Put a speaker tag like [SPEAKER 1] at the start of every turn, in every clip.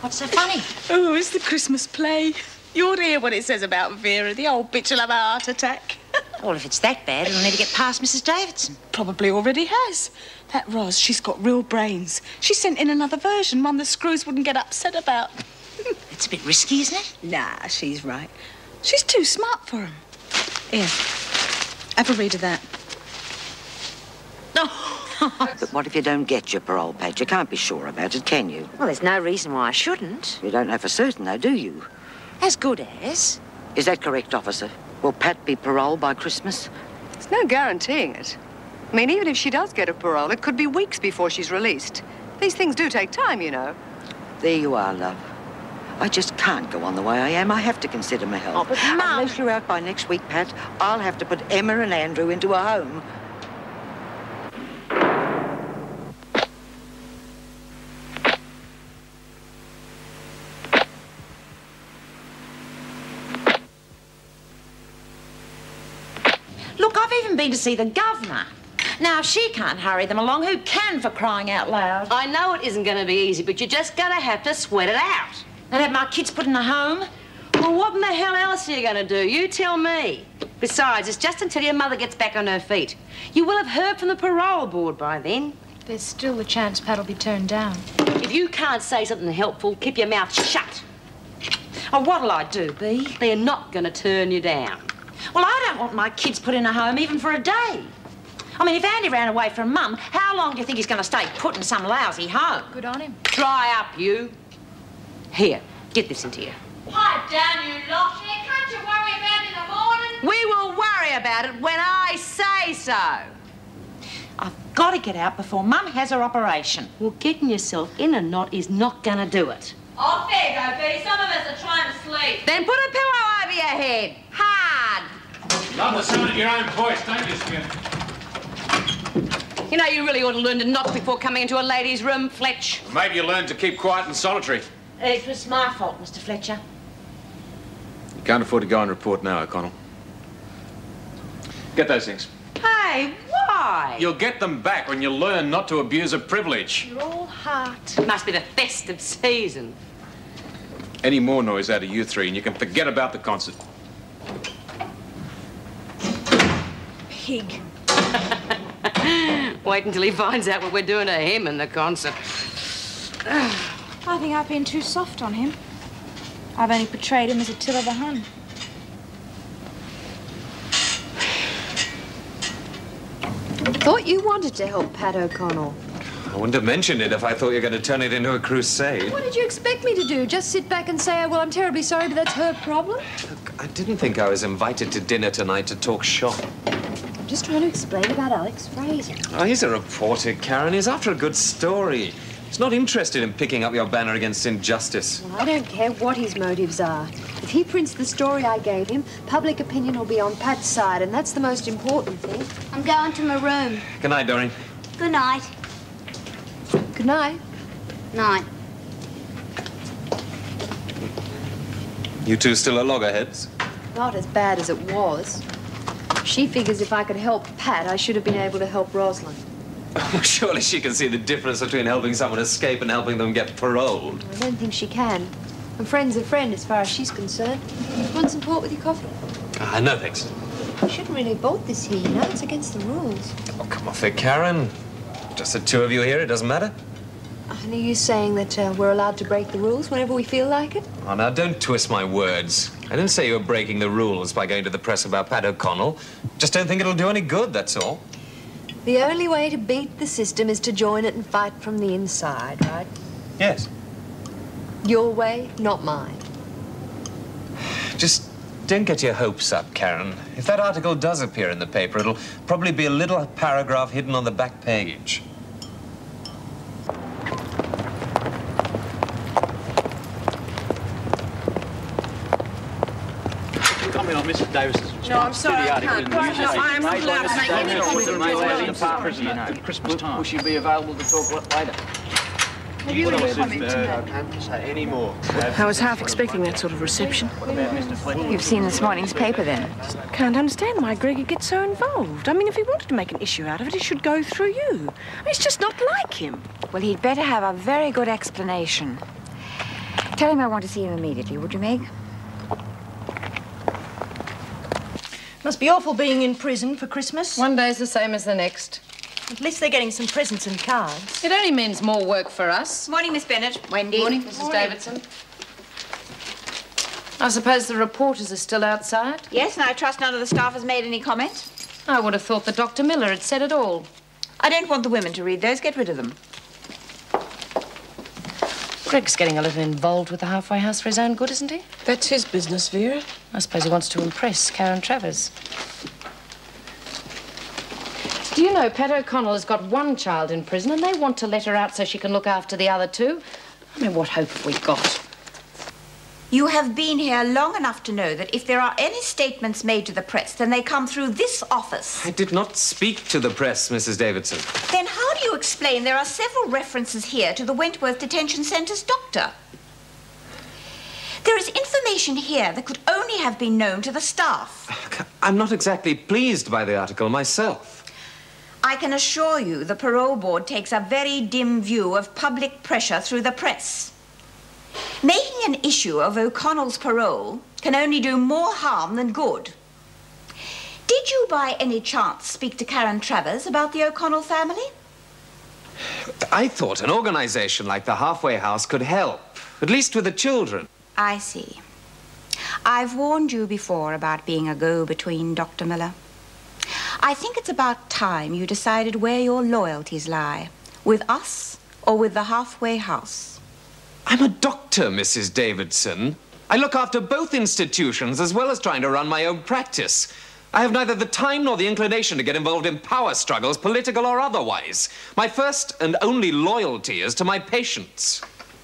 [SPEAKER 1] What's so funny?
[SPEAKER 2] Oh, it's the Christmas play. You ought to hear what it says about Vera. The old bitch will have a heart attack.
[SPEAKER 1] Well, if it's that bad, it'll need to get past Mrs. Davidson.
[SPEAKER 2] Probably already has. That Ros, she's got real brains. She sent in another version, one the screws wouldn't get upset about.
[SPEAKER 1] It's a bit risky, isn't it?
[SPEAKER 2] Nah, she's right. She's too smart for him. Here, have a read of that.
[SPEAKER 3] But what if you don't get your parole, Pat? You can't be sure about it, can you?
[SPEAKER 1] Well, there's no reason why I shouldn't.
[SPEAKER 3] You don't know for certain, though, do you?
[SPEAKER 1] As good as.
[SPEAKER 3] Is that correct, officer? Will Pat be paroled by Christmas?
[SPEAKER 4] There's no guaranteeing it. I mean, even if she does get a parole, it could be weeks before she's released. These things do take time, you know.
[SPEAKER 3] There you are, love. I just can't go on the way I am. I have to consider my health.
[SPEAKER 1] Oh, but, Mum...
[SPEAKER 3] Unless you're out by next week, Pat, I'll have to put Emma and Andrew into a home.
[SPEAKER 1] Look, I've even been to see the governor. Now, if she can't hurry them along, who can, for crying out loud?
[SPEAKER 5] I know it isn't going to be easy, but you're just going to have to sweat it out.
[SPEAKER 1] And have my kids put in a home?
[SPEAKER 5] Well, what in the hell else are you going to do? You tell me. Besides, it's just until your mother gets back on her feet. You will have heard from the parole board by then.
[SPEAKER 6] There's still a chance Pat'll be turned down.
[SPEAKER 5] If you can't say something helpful, keep your mouth shut.
[SPEAKER 1] Oh, what'll I do, Bee?
[SPEAKER 5] They're not going to turn you down.
[SPEAKER 1] Well, I don't want my kids put in a home even for a day. I mean, if Andy ran away from Mum, how long do you think he's going to stay put in some lousy home?
[SPEAKER 6] Good on him.
[SPEAKER 5] Dry up, you. Here, get this into you.
[SPEAKER 7] Pipe down, you lot. Yeah, can't you worry about it in the morning?
[SPEAKER 5] We will worry about it when I say so.
[SPEAKER 1] I've got to get out before Mum has her operation.
[SPEAKER 5] Well, getting yourself in a knot is not going to do it.
[SPEAKER 7] Oh, there you go, Bee. Some of us are trying to sleep.
[SPEAKER 5] Then put a pillow over your head. Hard.
[SPEAKER 8] Love the sound of your own voice, don't you, Skin?
[SPEAKER 5] You know, you really ought to learn to knock before coming into a lady's room, Fletch.
[SPEAKER 8] Well, maybe you learned to keep quiet and solitary.
[SPEAKER 1] It was my fault, Mr. Fletcher.
[SPEAKER 8] You can't afford to go and report now, O'Connell. Get those things.
[SPEAKER 5] Hey, why?
[SPEAKER 8] You'll get them back when you learn not to abuse a privilege.
[SPEAKER 6] You're all heart.
[SPEAKER 5] It must be the festive season.
[SPEAKER 8] Any more noise out of you three and you can forget about the concert.
[SPEAKER 6] Pig.
[SPEAKER 5] Wait until he finds out what we're doing to him in the concert.
[SPEAKER 6] I think I've been too soft on him. I've only portrayed him as a till of a Hun.
[SPEAKER 9] Thought you wanted to help Pat O'Connell.
[SPEAKER 10] I wouldn't have mentioned it if I thought you were going to turn it into a crusade.
[SPEAKER 9] What did you expect me to do? Just sit back and say, oh, well, I'm terribly sorry, but that's her problem?
[SPEAKER 10] Look, I didn't think I was invited to dinner tonight to talk shop.
[SPEAKER 9] I'm just trying to explain about Alex Fraser.
[SPEAKER 10] Oh, he's a reporter, Karen. He's after a good story. He's not interested in picking up your banner against injustice.
[SPEAKER 9] Well, I don't care what his motives are. If he prints the story I gave him, public opinion will be on Pat's side, and that's the most important thing.
[SPEAKER 7] I'm going to my room.
[SPEAKER 10] Good night, Doreen.
[SPEAKER 7] Good night.
[SPEAKER 9] Good night.
[SPEAKER 7] Night.
[SPEAKER 10] You two still at loggerheads?
[SPEAKER 9] Not as bad as it was. She figures if I could help Pat, I should have been able to help Rosalind.
[SPEAKER 10] Surely she can see the difference between helping someone escape and helping them get paroled.
[SPEAKER 9] I don't think she can. A friend's a friend as far as she's concerned. Want some port with your coffee?
[SPEAKER 10] No, thanks.
[SPEAKER 9] You shouldn't really have bought this here, you know? It's against the rules.
[SPEAKER 10] Oh, come off it, Karen. Just the two of you here, it doesn't matter.
[SPEAKER 9] And are you saying that we're allowed to break the rules whenever we feel like it?
[SPEAKER 10] Oh, now, don't twist my words. I didn't say you were breaking the rules by going to the press about Pat O'Connell. Just don't think it'll do any good, that's all.
[SPEAKER 9] The only way to beat the system is to join it and fight from the inside, right?
[SPEAKER 10] Yes.
[SPEAKER 9] Your way, not mine.
[SPEAKER 10] Just don't get your hopes up, Karen. If that article does appear in the paper, it'll probably be a little paragraph hidden on the back page.
[SPEAKER 11] Comment on Mrs. Davis's response.
[SPEAKER 7] No, I'm sorry,
[SPEAKER 11] to the
[SPEAKER 7] I
[SPEAKER 11] article in the
[SPEAKER 7] can't.
[SPEAKER 11] newspaper.
[SPEAKER 7] I'm not allowed to make any comments.
[SPEAKER 11] Christmas time. Will she be available to talk later?
[SPEAKER 7] Have you any comment to
[SPEAKER 11] I can't say any more.
[SPEAKER 2] I was half expecting that sort of reception.
[SPEAKER 11] What about Mr. Fletcher?
[SPEAKER 12] You've seen this morning's paper, then?
[SPEAKER 2] Can't understand why Gregor gets so involved. I mean, if he wanted to make an issue out of it, he should go through you. It's just not like him.
[SPEAKER 12] Well, he'd better have a very good explanation. Tell him I want to see him immediately, would you, Meg?
[SPEAKER 13] Must be awful being in prison for Christmas.
[SPEAKER 5] One day's the same as the next.
[SPEAKER 13] At least they're getting some presents and cards.
[SPEAKER 5] It only means more work for us.
[SPEAKER 12] Morning, Miss Bennett. Wendy.
[SPEAKER 5] Morning, Mrs. Davidson. I suppose the reporters are still outside?
[SPEAKER 12] Yes, and I trust none of the staff has made any comment.
[SPEAKER 5] I would have thought that Dr. Miller had said it all.
[SPEAKER 12] I don't want the women to read those. Get rid of them.
[SPEAKER 5] Greg's getting a little involved with the halfway house for his own good, isn't he?
[SPEAKER 14] That's his business, Vera.
[SPEAKER 5] I suppose he wants to impress Karen Travers. Do you know, Pat O'Connell has got one child in prison and they want to let her out so she can look after the other two? I mean, what hope have we got?
[SPEAKER 12] You have been here long enough to know that if there are any statements made to the press, then they come through this office.
[SPEAKER 10] I did not speak to the press, Mrs. Davidson.
[SPEAKER 12] Then how do you explain there are several references here to the Wentworth Detention Centre's doctor? There is information here that could only have been known to the staff.
[SPEAKER 10] I'm not exactly pleased by the article myself.
[SPEAKER 12] I can assure you the parole board takes a very dim view of public pressure through the press. Making an issue of O'Connell's parole can only do more harm than good. Did you by any chance speak to Karen Travers about the O'Connell family?
[SPEAKER 10] I thought an organization like the Halfway House could help, at least with the children.
[SPEAKER 12] I see. I've warned you before about being a go-between, Dr. Miller. I think it's about time you decided where your loyalties lie, with us or with the Halfway House.
[SPEAKER 10] I'm a doctor, Mrs. Davidson. I look after both institutions as well as trying to run my own practice. I have neither the time nor the inclination to get involved in power struggles, political or otherwise. My first and only loyalty is to my patients.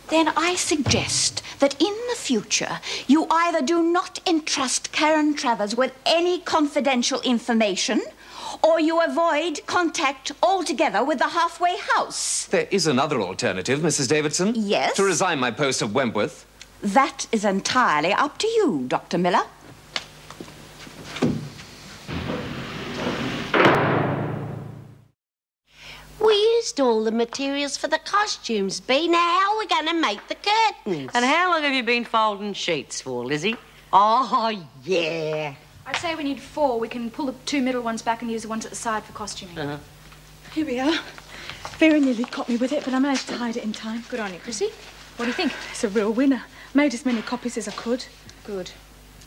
[SPEAKER 12] Then I suggest that in the future, you either do not entrust Karen Travers with any confidential information, or you avoid contact altogether with the Halfway House.
[SPEAKER 10] There is another alternative, Mrs. Davidson.
[SPEAKER 12] Yes?
[SPEAKER 10] To resign my post at Wentworth.
[SPEAKER 12] That is entirely up to you, Dr. Miller.
[SPEAKER 15] We used all the materials for the costumes, Bea. Now, how are we going to make the curtains?
[SPEAKER 5] And how long have you been folding sheets for, Lizzie?
[SPEAKER 15] Oh, yeah.
[SPEAKER 6] I'd say we need 4. We can pull the 2 middle ones back and use the ones at the side for costuming.
[SPEAKER 2] Here we are. Vera nearly caught me with it, but I managed to hide it in time.
[SPEAKER 6] Good on you, Chrissy. What do you think?
[SPEAKER 2] It's a real winner. Made as many copies as I could.
[SPEAKER 6] Good.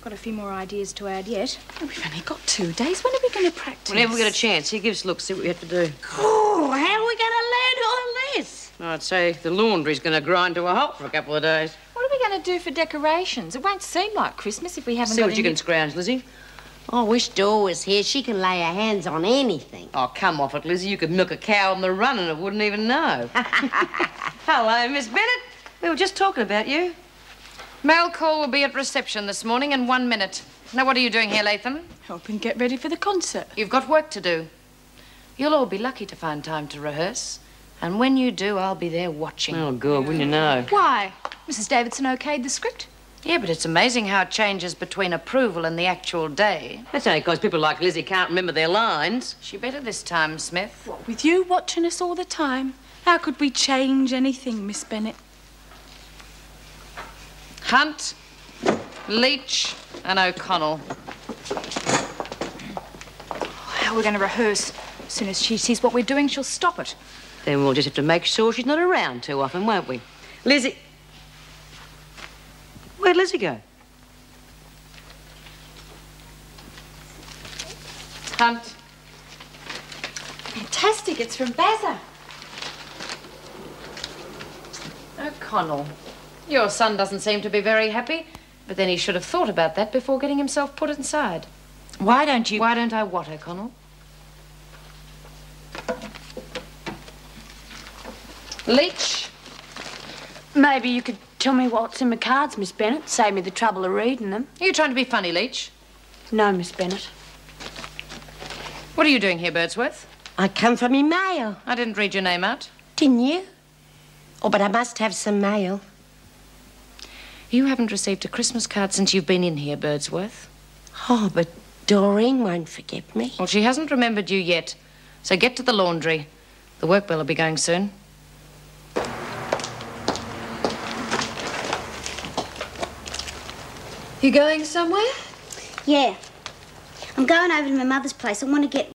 [SPEAKER 6] Got a few more ideas to add yet.
[SPEAKER 2] Oh, we've only got 2 days. When are we going to practice?
[SPEAKER 5] Whenever we get a chance. Here, give us a look, see what we have to do.
[SPEAKER 15] Oh, how are we going to learn all this?
[SPEAKER 5] I'd say the laundry's going to grind to a halt for a couple of days.
[SPEAKER 6] What are we going to do for decorations? It won't seem like Christmas if we haven't
[SPEAKER 5] See
[SPEAKER 6] got
[SPEAKER 5] what you can scrounge, Lizzie.
[SPEAKER 15] I wish Dor was here. She can lay her hands on anything.
[SPEAKER 5] Oh, come off it, Lizzie. You could milk a cow on the run and it wouldn't even know. Hello, Miss Bennett. We were just talking about you. Mail call will be at reception this morning in 1 minute. Now, what are you doing here, Latham?
[SPEAKER 2] Helping get ready for the concert.
[SPEAKER 5] You've got work to do. You'll all be lucky to find time to rehearse. And when you do, I'll be there watching. Oh, good, wouldn't you know?
[SPEAKER 6] Why? Mrs. Davidson okayed the script?
[SPEAKER 5] Yeah, but it's amazing how it changes between approval and the actual day. That's only because people like Lizzie can't remember their lines. She better this time, Smith.
[SPEAKER 2] What, with you watching us all the time? How could we change anything, Miss Bennett?
[SPEAKER 5] Hunt, Leach and O'Connell.
[SPEAKER 6] How are we going to rehearse? As soon as she sees what we're doing, she'll stop it.
[SPEAKER 5] Then we'll just have to make sure she's not around too often, won't we? Lizzie... Where'd Lizzie go? Hunt.
[SPEAKER 6] Fantastic, it's from Bazza.
[SPEAKER 5] O'Connell. Your son doesn't seem to be very happy, but then he should have thought about that before getting himself put inside.
[SPEAKER 1] Why don't you...
[SPEAKER 5] Why don't I what, O'Connell? Leach.
[SPEAKER 16] Maybe you could tell me what's in my cards, Miss Bennett. Save me the trouble of reading them.
[SPEAKER 5] Are you trying to be funny, Leach?
[SPEAKER 16] No, Miss Bennett.
[SPEAKER 5] What are you doing here, Birdsworth?
[SPEAKER 15] I come from me mail.
[SPEAKER 5] I didn't read your name out.
[SPEAKER 15] Didn't you? Oh, but I must have some mail.
[SPEAKER 5] You haven't received a Christmas card since you've been in here, Birdsworth.
[SPEAKER 15] Oh, but Doreen won't forget me.
[SPEAKER 5] Well, she hasn't remembered you yet. So get to the laundry. The work bell will be going soon.
[SPEAKER 9] You going somewhere?
[SPEAKER 15] Yeah. I'm going over to my mother's place. I want to get